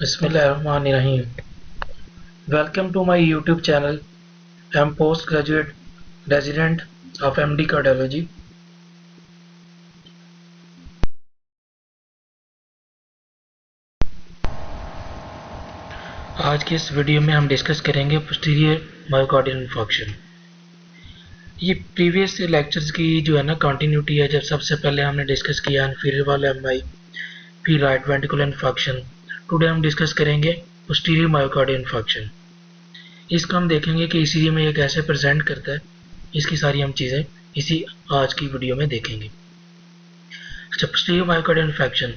Bismillahirrahmanirrahim. Welcome to my YouTube channel. I am postgraduate resident of MD Cardiology. आज के इस video में हम डिस्कस करेंगे पोस्टीरियर मायोकार्डियल इन्फॉक्शन। ये प्रीवियस लेक्चर्स की जो है ना कंटिन्यूटी है। जब सबसे पहले हमने डिस्कस किया इन्फीरियर वाला एमआई, फिर राइट वेंट्रिकुलर इन्फॉक्शन। टुडे हम डिस्कस करेंगे पोस्टीरियर मायोकार्डियल इन्फॉक्शन। इसको हम देखेंगे कि ईसीजी में ये कैसे प्रेजेंट करता है। इसकी सारी हम चीज़ें इसी आज की वीडियो में देखेंगे। अच्छा, पोस्टीरियर मायोकार्डियल इन्फेक्शन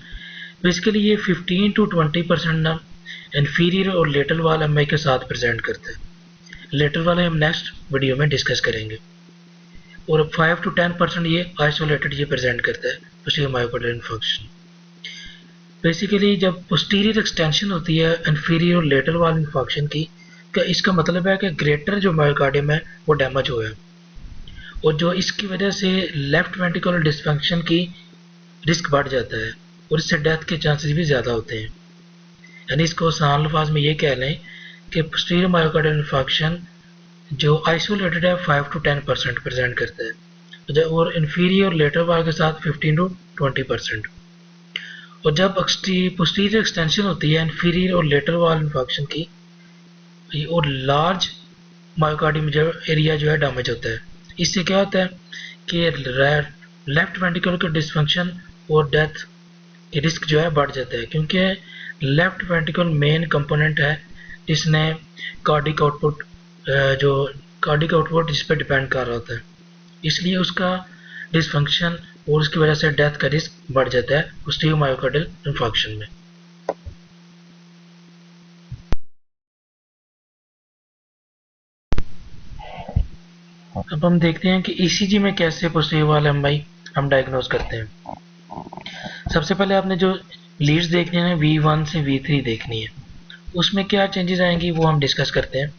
बेसिकली ये 15 to 20% ना इन्फीरियर और लेटरल वाला एमआई के साथ प्रेजेंट करता है। लेटरल वाला हम नेक्स्ट वीडियो में डिस्कस करेंगे। और 5 to 10% ये आइसोलेटेड ये प्रेजेंट करता है पोस्टीरियर मायोकार्डियल इन्फेक्शन। बेसिकली जब पोस्टीरियर एक्सटेंशन होती है इन्फीरियर और लेटरल वाल इन्फेक्शन की, क्या इसका मतलब है कि ग्रेटर जो मायोकार्डियम है वो डैमेज हुआ है, और जो इसकी वजह से लेफ्ट वेंट्रिकुलर डिसफंक्शन की रिस्क बढ़ जाता है और इससे डेथ के चांसेस भी ज़्यादा होते हैं। यानी इसको आसान अल्फाज में ये कह लें कि पोस्टीरियर मायोकार्डियल इन्फेक्शन जो आइसोलेटेड है 5 to 10% प्रेजेंट करता है, और इन्फीरियर और लेटरल वाल के साथ 15 to 20%। और जब पोस्टीरियर एक्सटेंशन होती है इन्फीरियर और लेटरल वाल इन्फेक्शन की, और लार्ज मायोकार्डियम जो एरिया जो है डैमेज होता है, इससे क्या होता है कि लेफ्ट वेंट्रिकुलर के डिसफंक्शन और डेथ की रिस्क जो है बढ़ जाता है, क्योंकि लेफ्ट वेंट्रिकल मेन कंपोनेंट है जिसने कार्डिक आउटपुट जिस पर डिपेंड कर रहा होता है, इसलिए उसका डिसफंक्शन और उसकी वजह से डेथ का रिस्क बढ़ जाता है पोस्टीरियर मायोकार्डियल इन्फेक्शन में। अब हम देखते हैं कि ईसीजी में कैसे पोस्टीरियर वाला एमआई हम डायग्नोज करते हैं। सबसे पहले आपने जो लीड्स देखनी है V1 से V3 देखनी है, उसमें क्या चेंजेस आएंगी वो हम डिस्कस करते हैं।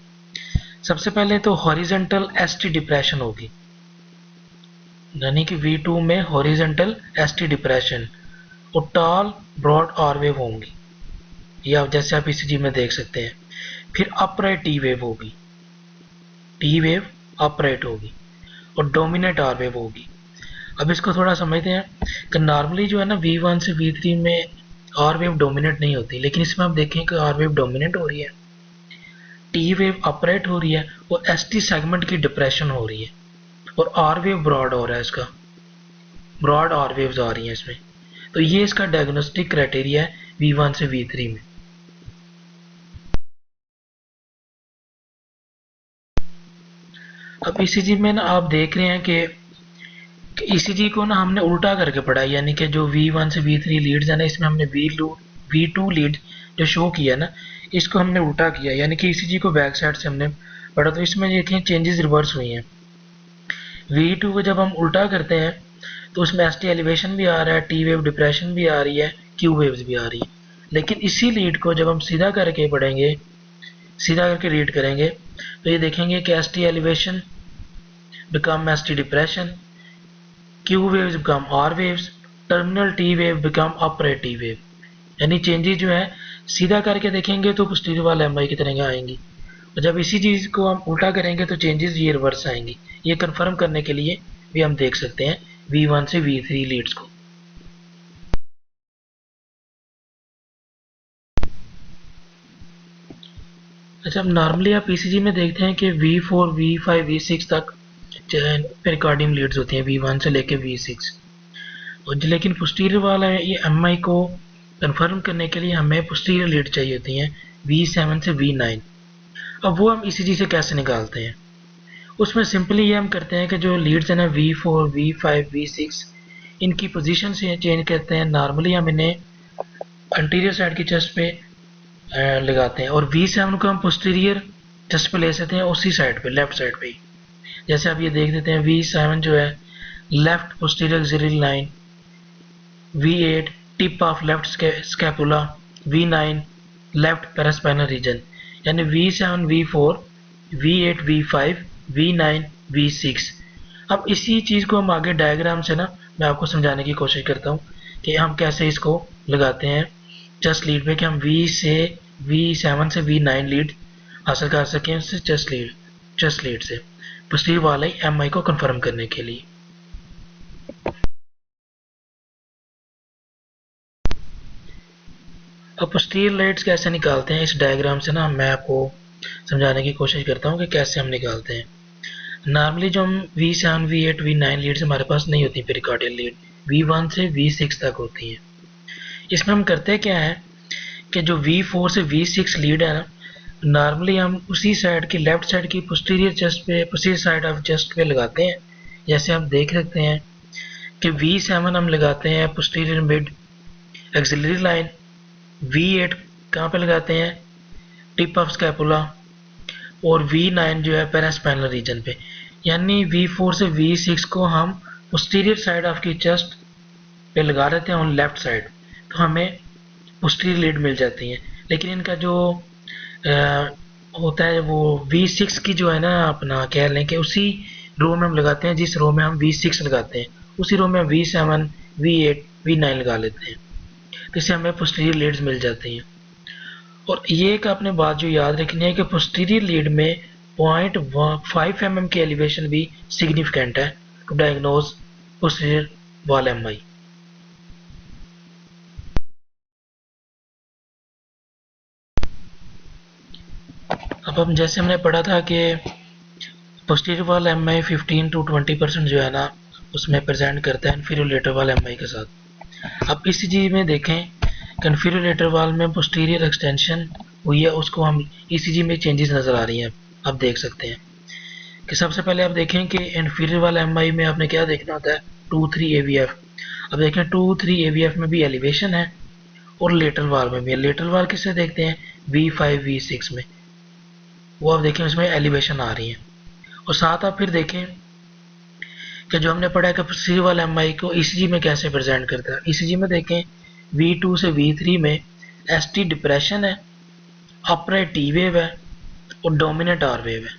सबसे पहले तो हॉरिजॉन्टल एसटी डिप्रेशन होगी, यानी कि V2 में हॉरिजॉन्टल एसटी डिप्रेशन और टॉल ब्रॉड आर वेव होंगी, या जैसे आप ईसीजी में देख सकते हैं। फिर अपराइट टी वेव होगी, टी वेव अपराइट होगी, और डोमिनेट आर वेव होगी। अब इसको थोड़ा समझते हैं कि नॉर्मली जो है ना V1 से V3 में आर वेव डोमिनेट नहीं होती, लेकिन इसमें आप देखें कि आर वेव डोमिनेट हो रही है, टी वेव अपराइट हो रही है, और एसटी सेगमेंट की डिप्रेशन हो रही है, और आर वेव ब्रॉड हो रहा है, इसका ब्रॉड आर वेव्स आ रही हैं इसमें। तो ये इसका डायग्नोस्टिक क्राइटेरिया है V1 से V3 में। अब ईसीजी में ना आप देख रहे हैं कि ईसीजी को ना हमने उल्टा करके पढ़ा है, यानी कि जो V1 से V3 लीड्स है ना, इसमें हमने V2 लीड जो शो किया ना, इसको हमने उल्टा किया, यानी कि ईसीजी को बैक साइड से हमने पढ़ा। तो इसमें देखें चेंजेस रिवर्स हुई हैं। V2 को जब हम उल्टा करते हैं तो उसमें एसटी एलिवेशन भी आ रहा है, टी वेव डिप्रेशन भी आ रही है, क्यू वेव्स भी आ रही है। लेकिन इसी लीड को जब हम सीधा करके पढ़ेंगे, सीधा करके रीड करेंगे, तो ये देखेंगे कि ST elevation become ST depression, Q waves become R waves, terminal T wave become upright T wave। यानी चेंजेस जो है सीधा करके देखेंगे तो पोस्टीरियर वाला एमआई की तरह आएंगी, और जब इसी चीज़ को हम उल्टा करेंगे तो चेंजेस ये रिवर्स आएंगी। ये कंफर्म करने के लिए भी हम देख सकते हैं V1 से V3 लीड्स को। अच्छा, अब नॉर्मली आप ईसीजी में देखते हैं कि V4, V5, V6 तक पेरिकार्डियम लीड्स होती हैं, V1 से लेके V6। और लेकिन पोस्टीरियर वाला है, ये एमआई को कंफर्म करने के लिए हमें पोस्टीरियर लीड चाहिए होती हैं V7 से V9। अब वो हम ईसीजी से कैसे निकालते हैं? उसमें सिंपली ये हम करते हैं कि जो लीड्स हैं ना V4, V5, V6, इनकी पोजीशन से चेंज करते हैं। नॉर्मली हम इन्हें अंटीरियर साइड की चेस्ट पे लगाते हैं, और V7 को हम पोस्टीरियर चेस्ट पे ले सकते हैं, उसी साइड पे, लेफ्ट साइड पे ही। जैसे आप ये देख देते हैं V7 जो है left posterior axillary line, V8 tip of left scapula, V9 left paraspinal region. यानी V7, V4, V8, V5, V9, V6। अब इसी चीज़ को हम आगे डायग्राम से ना मैं आपको समझाने की कोशिश करता हूँ कि हम कैसे इसको लगाते हैं चेस्ट लीड पे कि हम V7 से V9 लीड हासिल कर सकें उससे चेस्ट लीड से पोस्टीरियर वाले MI को कंफर्म करने के लिए। अब पोस्टीरियर लीड्स कैसे निकालते हैं, इस डायग्राम से ना मैं आपको समझाने की कोशिश करता हूँ कि कैसे हम निकालते हैं। नॉर्मली जो हम V7, V8, V9 लीड्स हमारे पास नहीं होती पेरिकार्डियल लीड, V1 से V6 तक होती हैं। इसमें हम करते क्या है कि जो V4 से V6 लीड है ना, नॉर्मली हम उसी साइड की लेफ्ट साइड की पोस्टीरियर चेस्ट पे, पोस्टीरियर साइड ऑफ चेस्ट पे लगाते हैं। जैसे आप देख सकते हैं कि V7 हम लगाते हैं posterior mid axillary line, V8 कहाँ पे लगाते हैं, टिप ऑफ स्कैपुला, और V9 जो है पेरास्पाइनल रीजन पे। यानी V4 से V6 को हम पोस्टीरियर साइड ऑफ की चेस्ट पे लगा देते हैं ऑन लेफ्ट साइड, तो हमें पोस्टीरियर लीड मिल जाती है। लेकिन इनका जो होता है वो V6 की जो है ना, अपना कह लें कि उसी रो में हम लगाते हैं, जिस रो में हम V6 लगाते हैं उसी रो में हम V7, V8, V9 लगा लेते हैं, तो इससे हमें पोस्टीरियर लीड्स मिल जाती हैं। और ये एक आपने बात जो याद रखनी है कि पोस्टीरियर लीड में 0.5 mm की एलिवेशन भी सिग्निफिकेंट है to diagnose posterior wall MI। अब हम जैसे हमने पढ़ा था कि पोस्टीरियर वॉल MI 15 to 20% जो है ना उसमें प्रेजेंट करता है इंफीरियर लेटर वॉल MI के साथ। अब इसी चीज में देखें इंफीरियर लेटर वॉल में पोस्टीरियर एक्सटेंशन हुई है, उसको हम ECG में चेंजेस नज़र आ रही हैं। आप देख सकते हैं कि सबसे पहले आप देखें कि इंफीरियर वाला MI में आपने क्या देखना होता है, 2-3 AVF। अब देखें 2-3 AVF में भी एलिवेशन है और लेटरल वाल में भी है। लेटरल वाल किससे देखते हैं, V5, V6 में, वो आप देखें उसमें एलिवेशन आ रही है। और साथ आप फिर देखें कि जो हमने पढ़ा है कि पोस्टीरियर वाला MI को ECG में कैसे प्रेजेंट करता है। ECG में देखें V2 से V3 में ST डिप्रेशन है, अपराइट T वेव है और डोमिनेंट R वेव है,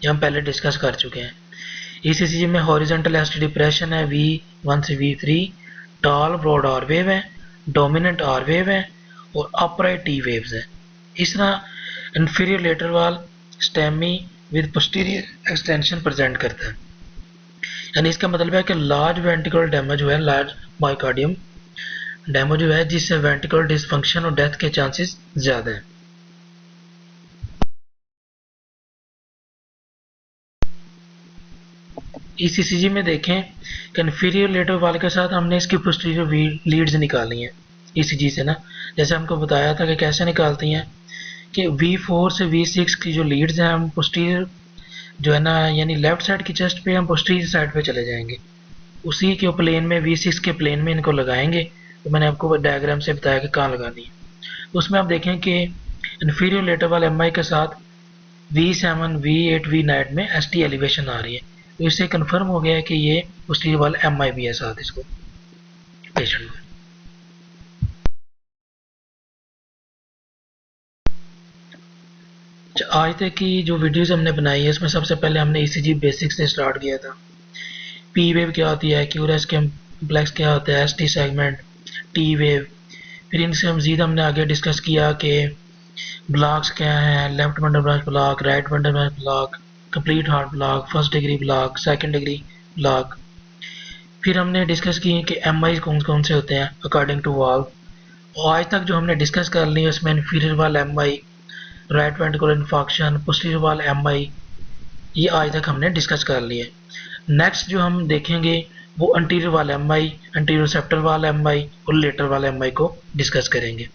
ये हम पहले डिस्कस कर चुके हैं। इस ECG में हॉरिजॉन्टल ST डिप्रेशन है V1 से V3, tall broad R wave है, डोमिनेंट R वेव है और अपराइट T वेव्स है। इस तरह inferior lateral wall STEMI with posterior extension present करता है। यानी इसका मतलब है कि लार्ज वेंट्रिकुलर डैमेज जो है, लार्ज मायोकार्डियम डैमेज जो है, जिससे वेंट्रिकुलर डिसफंक्शन और डेथ के चांसेस ज्यादा है। इस ECG में देखें कि इंफीरियर लेटरल वॉल के साथ हमने इसकी पोस्टीरियर लीड्स निकाली हैं ECG से ना। जैसे हमको बताया था कि कैसे निकालती हैं कि V4 से V6 की जो लीड्स हैं हम पोस्टीरियर जो है ना, यानी लेफ्ट साइड की चेस्ट पे हम पोस्टीरियर साइड पे चले जाएंगे, उसी के प्लेन में V6 के प्लेन में इनको लगाएंगे। तो मैंने आपको डायग्राम से बताया कि कहाँ लगानी है। तो उसमें आप देखें कि इंफीरियर लेटरल वॉल MI के साथ V7, V8, V9 में ST एलिवेशन आ रही है, तो इससे कंफर्म हो गया है कि ये पोस्टीरियर वॉल MI भी है साथ इसको पेशेंट में। आज तक की जो वीडियोस हमने बनाई है इसमें सबसे पहले हमने ECG बेसिक्स से स्टार्ट किया था। P वेव क्या होती है, क्यूरेस कम्प्लेक्स क्या होता है, ST सेगमेंट, T वेव, फिर इनसे मजीद हमने आगे डिस्कस किया कि ब्लॉक्स क्या हैं, left bundle branch block, right bundle branch block, complete heart block, first degree block, second degree block. फिर हमने डिस्कस किए कि MI कौन कौन से होते हैं अकॉर्डिंग टू वाल्व। और आज तक जो हमने डिस्कस कर ली है उसमें इंफीरियर वाल MI, right ventricular infarction, posterior वाल MI, ये आज तक हमने डिस्कस कर लिए। नेक्स्ट जो हम देखेंगे वो अंटीरियर वाल MI, अंटीरियर सेप्टल वाल MI और लेटरल वाल MI को डिस्कस करेंगे।